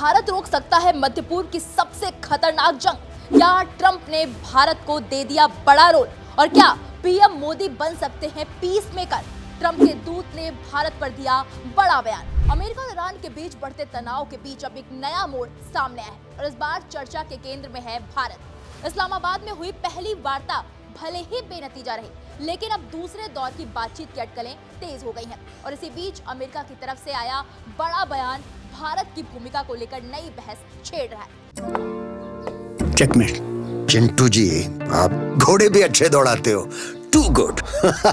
भारत रोक सकता है मध्य पूर्व की सबसे खतरनाक जंग? क्या ट्रंप ने भारत को दे दिया बड़ा रोल? और क्या पीएम मोदी बन सकते हैं पीस मेकर? ट्रंप के दूत ने भारत पर दिया बड़ा बयान। अमेरिका और ईरान के बीच बढ़ते तनाव के बीच अब एक नया मोड़ सामने आया है और इस बार चर्चा के केंद्र में है भारत। इस्लामाबाद में हुई पहली वार्ता भले ही बेनतीजा रही, लेकिन अब दूसरे दौर की बातचीत की अटकलें तेज हो गई हैं और इसी बीच अमेरिका की तरफ से आया बड़ा बयान भारत की भूमिका को लेकर नई बहस छेड़ रहा है। चेकमेट। चिंटू जी, आप घोड़े भी अच्छे दौड़ाते हो। To good.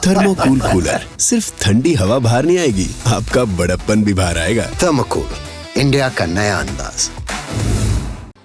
थर्मोकूल कूलर, सिर्फ ठंडी हवा बाहर नहीं आएगी, आपका बड़प्पन भी बाहर आएगा। थर्मोकूल, इंडिया का नया अंदाज।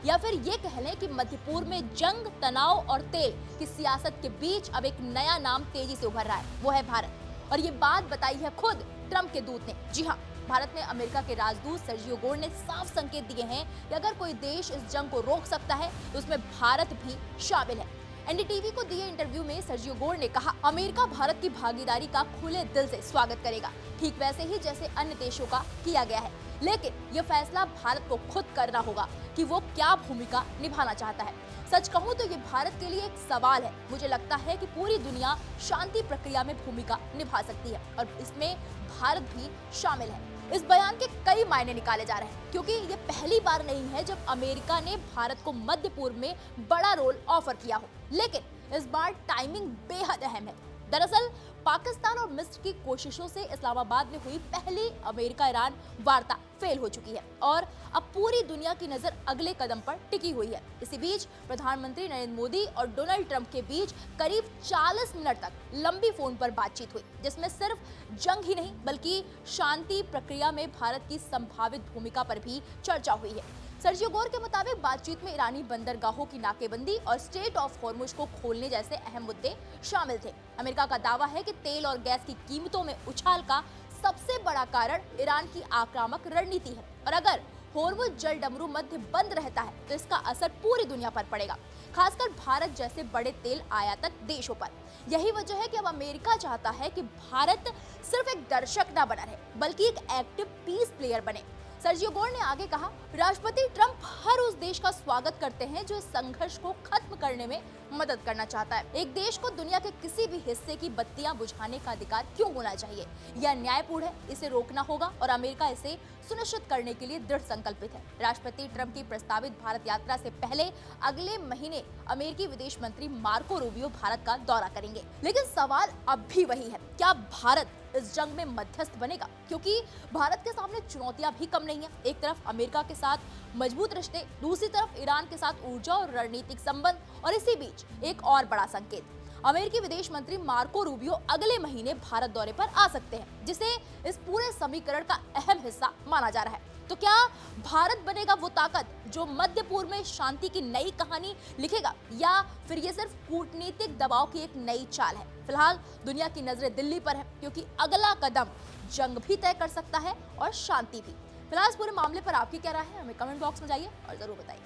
या फिर ये कह लें कि मध्य पूर्व में जंग, तनाव और तेल की सियासत के बीच अब एक नया नाम तेजी से उभर रहा है, वो है भारत। और ये बात बताई है खुद ट्रंप के दूत ने। जी हाँ, भारत में अमेरिका के राजदूत सर्जियो गोर ने साफ संकेत दिए हैं कि अगर कोई देश इस जंग को रोक सकता है तो उसमें भारत भी शामिल है। एनडीटीवी को दिए इंटरव्यू में सर्जियो गोर ने कहा, अमेरिका भारत की भागीदारी का खुले दिल से स्वागत करेगा, ठीक वैसे ही जैसे अन्य देशों का किया गया है। लेकिन यह फैसला भारत को खुद करना होगा कि वो क्या भूमिका निभाना चाहता है। सच कहूं तो ये भारत के लिए एक सवाल है। मुझे लगता है कि पूरी दुनिया शांति प्रक्रिया में भूमिका निभा सकती है और इसमें भारत भी शामिल है। इस बयान के कई मायने निकाले जा रहे हैं, क्योंकि ये पहली बार नहीं है जब अमेरिका ने भारत को मध्य पूर्व में बड़ा रोल ऑफर किया हो। लेकिन इस बार टाइमिंग बेहद अहम है। दरअसल पाकिस्तान और मिस्र की कोशिशों से इस्लामाबाद में हुई पहली अमेरिका ईरान वार्ता फेल हो चुकी है और अब पूरी दुनिया की नजर अगले कदम पर टिकी हुई है। इसी बीच प्रधानमंत्री नरेंद्र मोदी और डोनाल्ड ट्रंप के बीच करीब 40 मिनट तक लंबी फोन पर बातचीत हुई, जिसमें सिर्फ जंग ही नहीं बल्कि शांति प्रक्रिया में भारत की संभावित भूमिका पर भी चर्चा हुई है। सर्जियो गोर के मुताबिक बातचीत में ईरानी बंदरगाहों की नाकेबंदी और स्ट्रेट ऑफ हॉर्मुज को खोलने जैसे अहम मुद्दे शामिल थे। अमेरिका का दावा है कि तेल और गैस की कीमतों में उछाल का सबसे बड़ा कारण ईरान की आक्रामक रणनीति है और अगर हॉर्मुज जल डमरू मध्य बंद रहता है तो इसका असर पूरी दुनिया पर पड़ेगा, खासकर भारत जैसे बड़े तेल आयातक देशों पर। यही वजह है कि अब अमेरिका चाहता है कि भारत सिर्फ एक दर्शक न बना रहे बल्कि एक एक्टिव पीस प्लेयर बने। सर्जियो गोर ने आगे कहा, राष्ट्रपति ट्रंप हर उस देश का स्वागत करते हैं जो इस संघर्ष को खत्म करने में मदद करना चाहता है। एक देश को दुनिया के किसी भी हिस्से की बत्तियां बुझाने का अधिकार क्यों होना चाहिए? यह अन्यायपूर्ण है, इसे रोकना होगा और अमेरिका इसे सुनिश्चित करने के लिए दृढ़ संकल्पित है। राष्ट्रपति ट्रंप की प्रस्तावित भारत यात्रा से पहले अगले महीने अमेरिकी विदेश मंत्री मार्को रूबियो भारत का दौरा करेंगे। लेकिन सवाल अब भी वही है, क्या भारत इस जंग में मध्यस्थ बनेगा? क्योंकि भारत के सामने चुनौतियां भी कम नहीं है। एक तरफ अमेरिका के साथ मजबूत रिश्ते, दूसरी तरफ ईरान के साथ ऊर्जा और रणनीतिक संबंध और इसी बीच एक और बड़ा संकेत, अमेरिकी विदेश मंत्री मार्को रूबियो अगले महीने भारत दौरे पर आ सकते हैं, जिसे इस पूरे समीकरण का अहम हिस्सा माना जा रहा है। तो क्या भारत बनेगा वो ताकत जो मध्य पूर्व में शांति की नई कहानी लिखेगा, या फिर ये सिर्फ कूटनीतिक दबाव की एक नई चाल है? फिलहाल दुनिया की नजरें दिल्ली पर है, क्योंकि अगला कदम जंग भी तय कर सकता है और शांति भी। फिलहाल इस पूरे मामले पर आपकी क्या राय है? हमें कमेंट बॉक्स में जाइए और जरूर बताइए।